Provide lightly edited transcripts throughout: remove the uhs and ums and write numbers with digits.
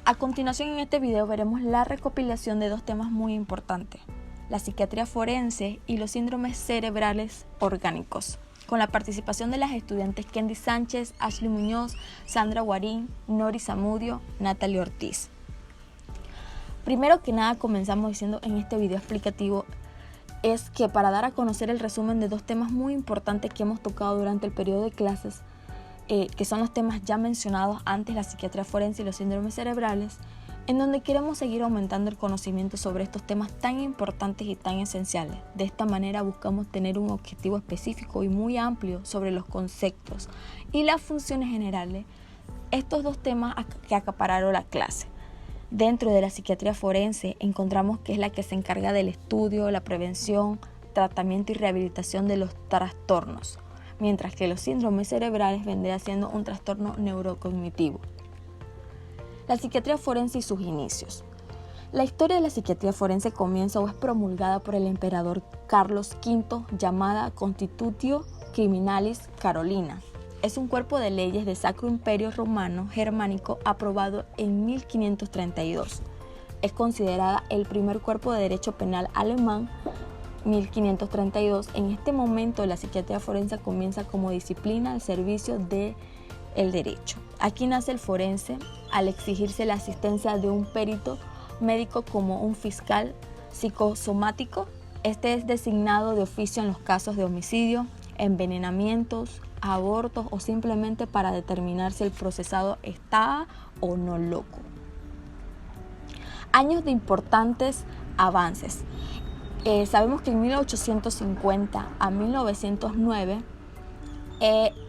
A continuación en este video veremos la recopilación de dos temas muy importantes, la psiquiatría forense y los síndromes cerebrales orgánicos, con la participación de las estudiantes Kendi Sánchez, Ashley Muñoz, Sandra Guarín, Nori Zamudio, Natalie Ortiz. Primero que nada comenzamos diciendo en este video explicativo es que para dar a conocer el resumen de dos temas muy importantes que hemos tocado durante el periodo de clases, que son los temas ya mencionados antes, la psiquiatría forense y los síndromes cerebrales, en donde queremos seguir aumentando el conocimiento sobre estos temas tan importantes y tan esenciales. De esta manera buscamos tener un objetivo específico y muy amplio sobre los conceptos y las funciones generales, estos dos temas que acapararon la clase. Dentro de la psiquiatría forense encontramos que es la que se encarga del estudio, la prevención, tratamiento y rehabilitación de los trastornos, mientras que los síndromes cerebrales vendría siendo un trastorno neurocognitivo. La psiquiatría forense y sus inicios. La historia de la psiquiatría forense comienza o es promulgada por el emperador Carlos V, llamada Constitutio Criminalis Carolina. Es un cuerpo de leyes del Sacro Imperio Romano Germánico aprobado en 1532. Es considerada el primer cuerpo de derecho penal alemán. 1532. En este momento la psiquiatría forense comienza como disciplina al servicio del derecho. Aquí nace el forense al exigirse la asistencia de un perito médico como un fiscal psicosomático. Este es designado de oficio en los casos de homicidio, envenenamientos, abortos o simplemente para determinar si el procesado está o no loco. Años de importantes avances. Sabemos que en 1850 a 1909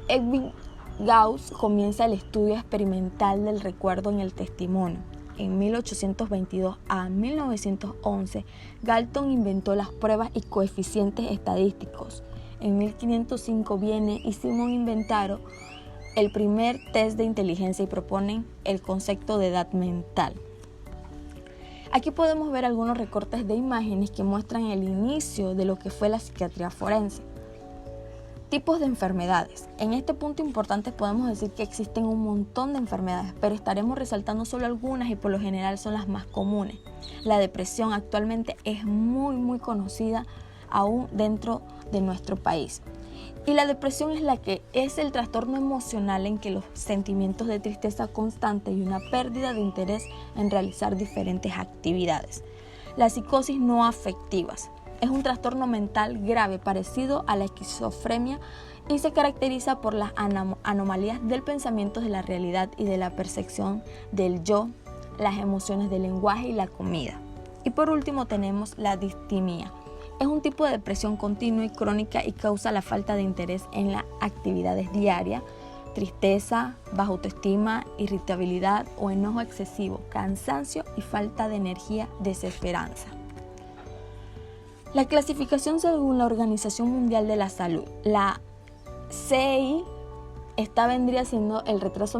Edwin Gauss comienza el estudio experimental del recuerdo en el testimonio. En 1822 a 1911 Galton inventó las pruebas y coeficientes estadísticos. En 1505 Vienne y Simon inventaron el primer test de inteligencia y proponen el concepto de edad mental. Aquí podemos ver algunos recortes de imágenes que muestran el inicio de lo que fue la psiquiatría forense. Tipos de enfermedades. En este punto importante podemos decir que existen un montón de enfermedades, pero estaremos resaltando solo algunas y por lo general son las más comunes. La depresión actualmente es muy conocida aún dentro de nuestro país. Y la depresión es el trastorno emocional en que los sentimientos de tristeza constante y una pérdida de interés en realizar diferentes actividades. La psicosis no afectivas es un trastorno mental grave parecido a la esquizofrenia y se caracteriza por las anomalías del pensamiento, de la realidad y de la percepción del yo, las emociones del lenguaje y la comida. Y por último tenemos la distimia. Es un tipo de depresión continua y crónica y causa la falta de interés en las actividades diarias, tristeza, baja autoestima, irritabilidad o enojo excesivo, cansancio y falta de energía, desesperanza. La clasificación según la Organización Mundial de la Salud. La CI vendría siendo el retraso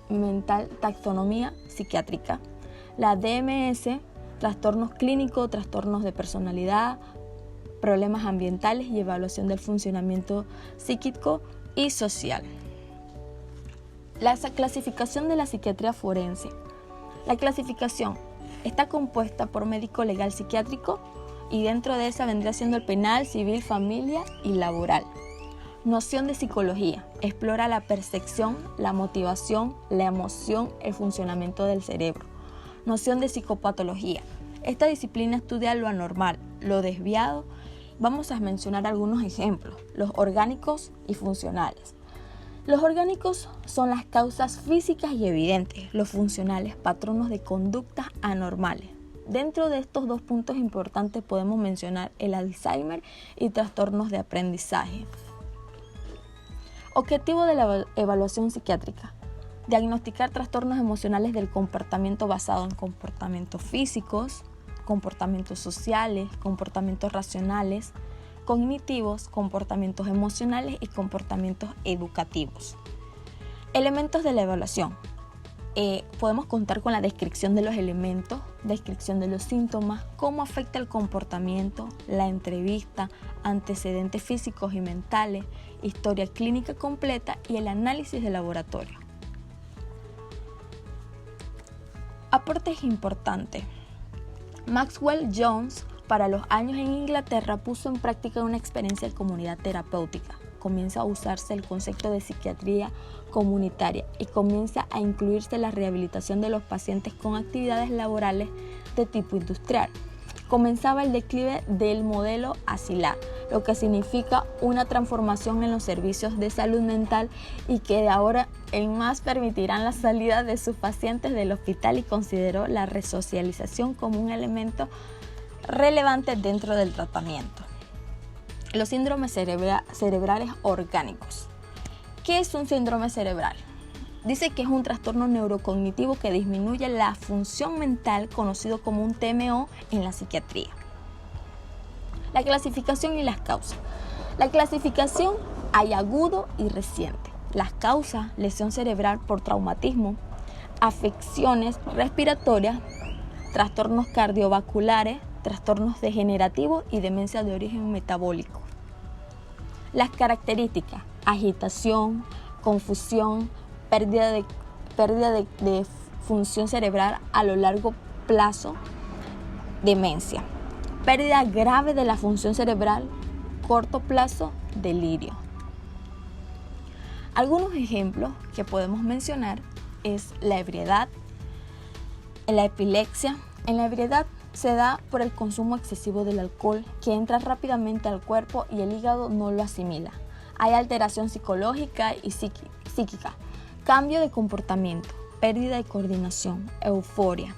mental, taxonomía psiquiátrica. La DMS, trastornos clínicos, trastornos de personalidad, problemas ambientales y evaluación del funcionamiento psíquico y social. La clasificación de la psiquiatría forense. La clasificación está compuesta por médico legal psiquiátrico y dentro de esa vendría siendo el penal, civil, familia y laboral. Noción de psicología. Explora la percepción, la motivación, la emoción, el funcionamiento del cerebro. Noción de psicopatología. Esta disciplina estudia lo anormal, lo desviado. Vamos a mencionar algunos ejemplos, los orgánicos y funcionales. Los orgánicos son las causas físicas y evidentes, los funcionales, patronos de conductas anormales. Dentro de estos dos puntos importantes podemos mencionar el Alzheimer y trastornos de aprendizaje. Objetivo de la evaluación psiquiátrica. Diagnosticar trastornos emocionales del comportamiento basado en comportamientos físicos, comportamientos sociales, comportamientos racionales, cognitivos, comportamientos emocionales y comportamientos educativos. Elementos de la evaluación. Podemos contar con la descripción de los elementos, descripción de los síntomas, cómo afecta el comportamiento, la entrevista, antecedentes físicos y mentales, historia clínica completa y el análisis de laboratorio. Aportes importantes. Maxwell Jones, para los años en Inglaterra, puso en práctica una experiencia de comunidad terapéutica. Comienza a usarse el concepto de psiquiatría comunitaria y comienza a incluirse la rehabilitación de los pacientes con actividades laborales de tipo industrial. Comenzaba el declive del modelo asilar, lo que significa una transformación en los servicios de salud mental y que de ahora en más permitirán la salida de sus pacientes del hospital, y consideró la resocialización como un elemento relevante dentro del tratamiento. Los síndromes cerebrales orgánicos. ¿Qué es un síndrome cerebral? Dice que es un trastorno neurocognitivo que disminuye la función mental, conocido como un TMO en la psiquiatría. La clasificación y las causas. La clasificación hay agudo y reciente. Las causas: lesión cerebral por traumatismo, afecciones respiratorias, trastornos cardiovasculares, trastornos degenerativos y demencia de origen metabólico. Las características: agitación, confusión, pérdida de función cerebral a lo largo plazo, demencia, pérdida grave de la función cerebral, corto plazo, delirio. Algunos ejemplos que podemos mencionar es la ebriedad, la epilepsia. En la ebriedad se da por el consumo excesivo del alcohol, que entra rápidamente al cuerpo y el hígado no lo asimila. Hay alteración psicológica y psíquica, cambio de comportamiento, pérdida de coordinación, euforia,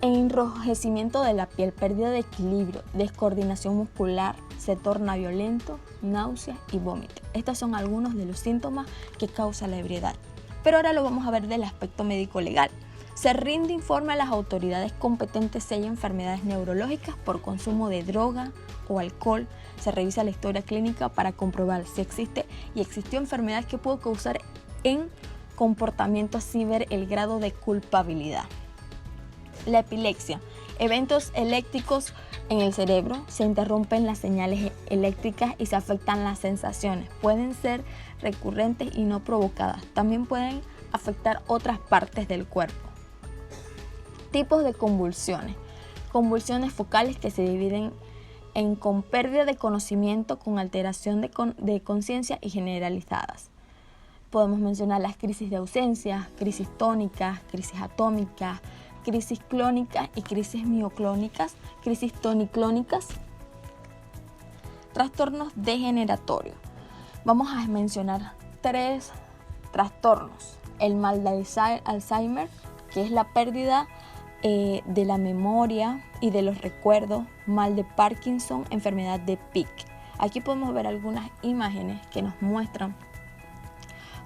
enrojecimiento de la piel, pérdida de equilibrio, descoordinación muscular, se torna violento, náuseas y vómito. Estos son algunos de los síntomas que causa la ebriedad. Pero ahora lo vamos a ver del aspecto médico-legal. Se rinde informe a las autoridades competentes si hay enfermedades neurológicas por consumo de droga o alcohol. Se revisa la historia clínica para comprobar si existe y existió enfermedad que pudo causar en comportamiento, así ver el grado de culpabilidad. La epilepsia. Eventos eléctricos en el cerebro, se interrumpen las señales eléctricas y se afectan las sensaciones. Pueden ser recurrentes y no provocadas. También pueden afectar otras partes del cuerpo. Tipos de convulsiones. Convulsiones focales que se dividen en con pérdida de conocimiento, con alteración de conciencia y generalizadas. Podemos mencionar las crisis de ausencia, crisis tónicas, crisis atómicas, crisis clónicas y crisis mioclónicas, crisis toniclónicas. Trastornos degeneratorios. Vamos a mencionar 3 trastornos. El mal de Alzheimer, que es la pérdida de la memoria y de los recuerdos. Mal de Parkinson, enfermedad de Pick. Aquí podemos ver algunas imágenes que nos muestran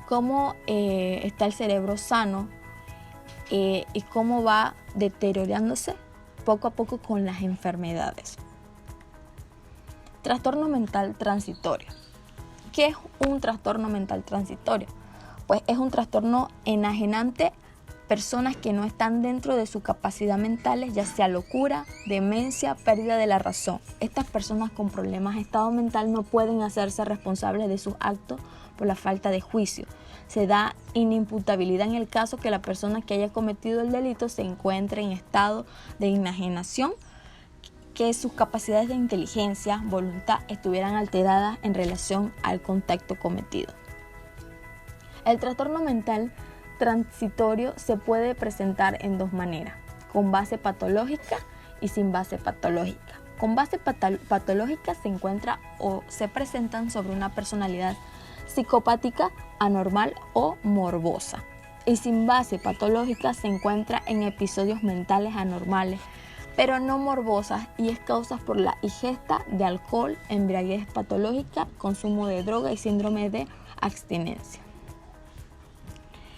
cómo está el cerebro sano y cómo va deteriorándose poco a poco con las enfermedades. Trastorno mental transitorio. ¿Qué es un trastorno mental transitorio? Pues es un trastorno enajenante personas que no están dentro de su capacidad mental, ya sea locura, demencia, pérdida de la razón. Estas personas con problemas de estado mental no pueden hacerse responsables de sus actos por la falta de juicio. Se da inimputabilidad en el caso que la persona que haya cometido el delito se encuentre en estado de enajenación, que sus capacidades de inteligencia, voluntad estuvieran alteradas en relación al contacto cometido. El trastorno mental transitorio se puede presentar en 2 maneras: con base patológica y sin base patológica. Con base patológica se encuentra o se presentan sobre una personalidad psicopática, anormal o morbosa. Y sin base patológica se encuentra en episodios mentales anormales, pero no morbosas, y es causada por la ingesta de alcohol, embriaguez patológica, consumo de droga y síndrome de abstinencia.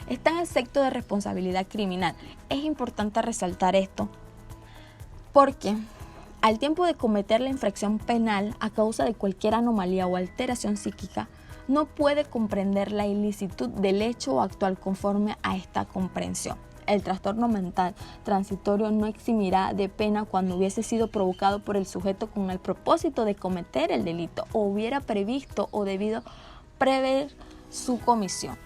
Está en el sector de responsabilidad criminal. Es importante resaltar esto porque al tiempo de cometer la infracción penal a causa de cualquier anomalía o alteración psíquica, no puede comprender la ilicitud del hecho o actuar conforme a esta comprensión. El trastorno mental transitorio no eximirá de pena cuando hubiese sido provocado por el sujeto con el propósito de cometer el delito o hubiera previsto o debido prever su comisión.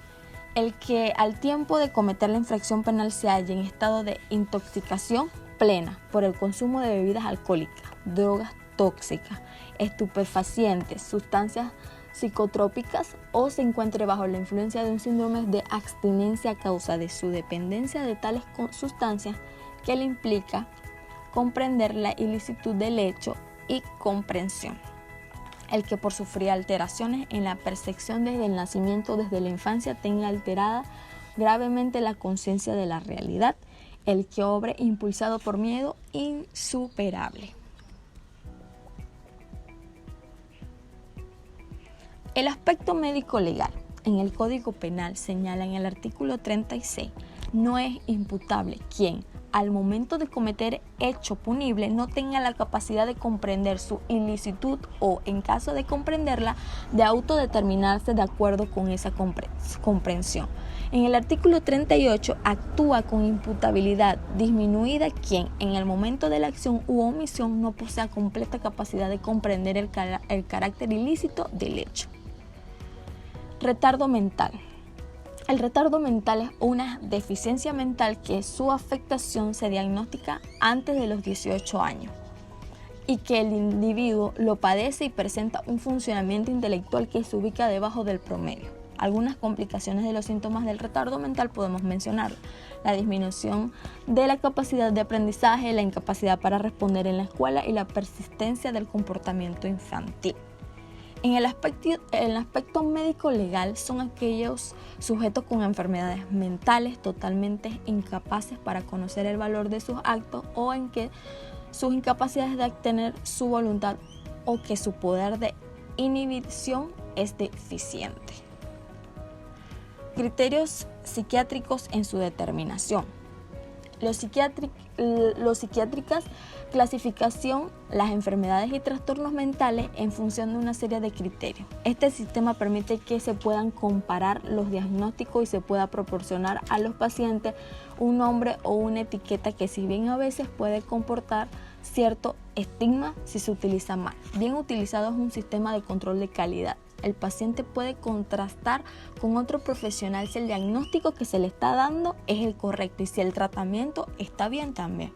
el que al tiempo de cometer la infracción penal se halle en estado de intoxicación plena por el consumo de bebidas alcohólicas, drogas tóxicas, estupefacientes, sustancias psicotrópicas o se encuentre bajo la influencia de un síndrome de abstinencia a causa de su dependencia de tales sustancias que le implica comprender la ilicitud del hecho y comprensión. El que por sufrir alteraciones en la percepción desde el nacimiento, desde la infancia, tenga alterada gravemente la conciencia de la realidad. El que obre impulsado por miedo insuperable. El aspecto médico-legal en el Código Penal señala en el artículo 36, no es imputable quien, al momento de cometer hecho punible, no tenga la capacidad de comprender su ilicitud o, en caso de comprenderla, de autodeterminarse de acuerdo con esa comprensión. En el artículo 38, actúa con imputabilidad disminuida quien, en el momento de la acción u omisión, no posea completa capacidad de comprender el carácter ilícito del hecho. Retardo mental. El retardo mental es una deficiencia mental que su afectación se diagnostica antes de los 18 años y que el individuo lo padece y presenta un funcionamiento intelectual que se ubica debajo del promedio. Algunas complicaciones de los síntomas del retardo mental podemos mencionar: la disminución de la capacidad de aprendizaje, la incapacidad para responder en la escuela y la persistencia del comportamiento infantil. En el aspecto médico-legal son aquellos sujetos con enfermedades mentales totalmente incapaces para conocer el valor de sus actos o en que sus incapacidades de tener su voluntad o que su poder de inhibición es deficiente. Criterios psiquiátricos en su determinación. Los psiquiátricas clasificación las enfermedades y trastornos mentales en función de una serie de criterios. Este sistema permite que se puedan comparar los diagnósticos y se pueda proporcionar a los pacientes un nombre o una etiqueta que, si bien a veces puede comportar cierto estigma si se utiliza mal, bien utilizado es un sistema de control de calidad. El paciente puede contrastar con otro profesional si el diagnóstico que se le está dando es el correcto y si el tratamiento está bien también.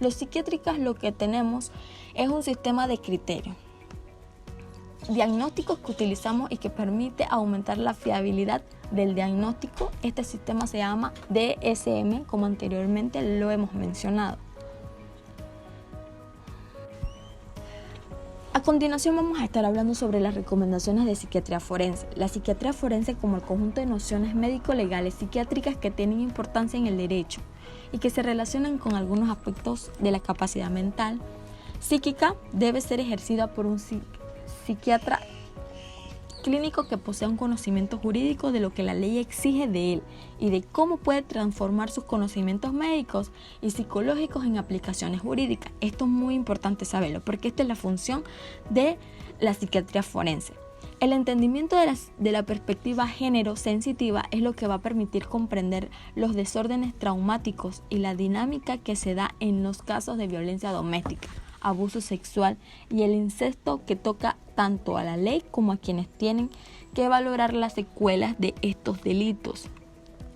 Los psiquiátricos lo que tenemos es un sistema de criterios, diagnósticos que utilizamos y que permite aumentar la fiabilidad del diagnóstico. Este sistema se llama DSM, como anteriormente lo hemos mencionado. A continuación vamos a estar hablando sobre las recomendaciones de psiquiatría forense. La psiquiatría forense como el conjunto de nociones médico-legales psiquiátricas que tienen importancia en el derecho y que se relacionan con algunos aspectos de la capacidad mental psíquica, debe ser ejercida por un psiquiatra clínico que posea un conocimiento jurídico de lo que la ley exige de él y de cómo puede transformar sus conocimientos médicos y psicológicos en aplicaciones jurídicas. Esto es muy importante saberlo porque esta es la función de la psiquiatría forense. El entendimiento de la perspectiva género sensitiva es lo que va a permitir comprender los desórdenes traumáticos y la dinámica que se da en los casos de violencia doméstica, abuso sexual y el incesto, que toca tanto a la ley como a quienes tienen que valorar las secuelas de estos delitos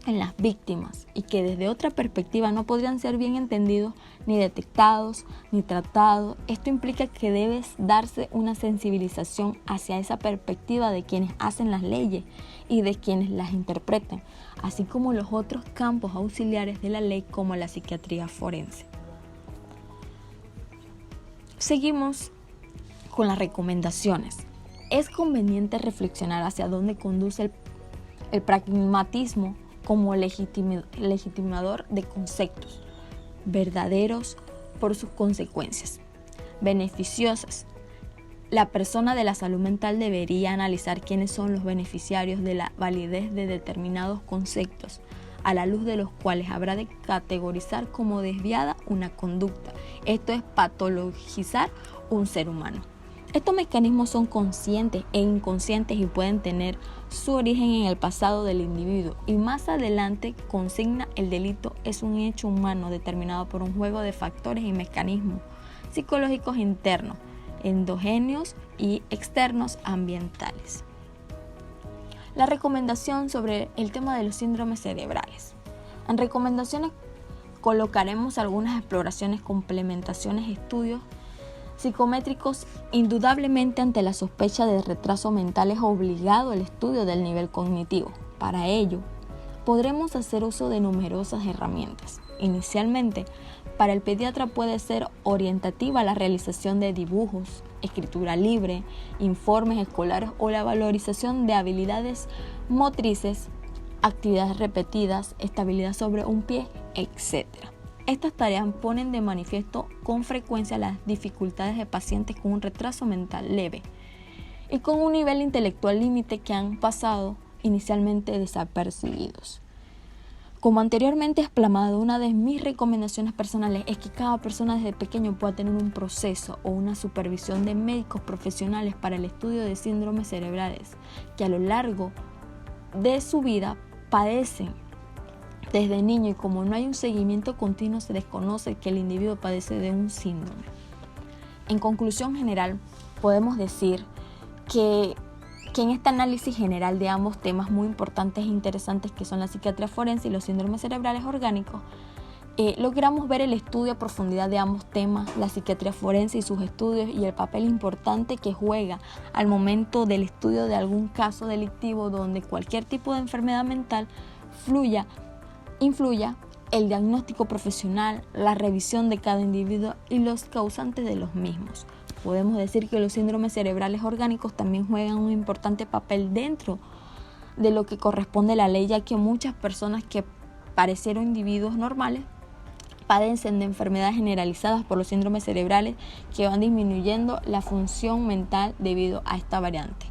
en las víctimas y que desde otra perspectiva no podrían ser bien entendidos, ni detectados, ni tratados. Esto implica que debe darse una sensibilización hacia esa perspectiva de quienes hacen las leyes y de quienes las interpretan, así como los otros campos auxiliares de la ley como la psiquiatría forense. Seguimos con las recomendaciones. Es conveniente reflexionar hacia dónde conduce el pragmatismo como legitimador de conceptos verdaderos por sus consecuencias beneficiosas. La persona de la salud mental debería analizar quiénes son los beneficiarios de la validez de determinados conceptos, a la luz de los cuales habrá de categorizar como desviada una conducta. Esto es patologizar un ser humano. Estos mecanismos son conscientes e inconscientes y pueden tener su origen en el pasado del individuo y más adelante consigna el delito es un hecho humano determinado por un juego de factores y mecanismos psicológicos internos, endógenos y externos ambientales. La recomendación sobre el tema de los síndromes cerebrales. En recomendaciones colocaremos algunas exploraciones, complementaciones, estudios psicométricos. Indudablemente, ante la sospecha de retraso mental es obligado el estudio del nivel cognitivo. Para ello, podremos hacer uso de numerosas herramientas. Inicialmente, para el pediatra puede ser orientativa la realización de dibujos, escritura libre, informes escolares o la valorización de habilidades motrices, actividades repetidas, estabilidad sobre un pie, etc. Estas tareas ponen de manifiesto con frecuencia las dificultades de pacientes con un retraso mental leve y con un nivel intelectual límite que han pasado inicialmente desapercibidos. Como anteriormente explamado, una de mis recomendaciones personales es que cada persona desde pequeño pueda tener un proceso o una supervisión de médicos profesionales para el estudio de síndromes cerebrales que a lo largo de su vida padecen desde niño, y como no hay un seguimiento continuo se desconoce que el individuo padece de un síndrome. En conclusión general, podemos decir que en este análisis general de ambos temas muy importantes e interesantes que son la psiquiatría forense y los síndromes cerebrales orgánicos, logramos ver el estudio a profundidad de ambos temas, la psiquiatría forense y sus estudios, y el papel importante que juega al momento del estudio de algún caso delictivo donde cualquier tipo de enfermedad mental influya el diagnóstico profesional, la revisión de cada individuo y los causantes de los mismos. Podemos decir que los síndromes cerebrales orgánicos también juegan un importante papel dentro de lo que corresponde a la ley, ya que muchas personas que parecieron individuos normales padecen de enfermedades generalizadas por los síndromes cerebrales que van disminuyendo la función mental debido a esta variante.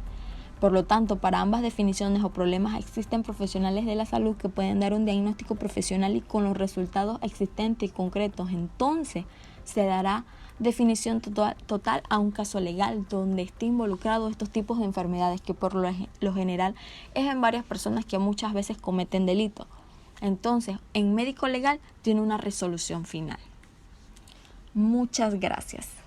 Por lo tanto, para ambas definiciones o problemas existen profesionales de la salud que pueden dar un diagnóstico profesional y con los resultados existentes y concretos, entonces se dará definición total a un caso legal donde esté involucrado estos tipos de enfermedades que por lo general es en varias personas que muchas veces cometen delitos. Entonces, en médico legal tiene una resolución final. Muchas gracias.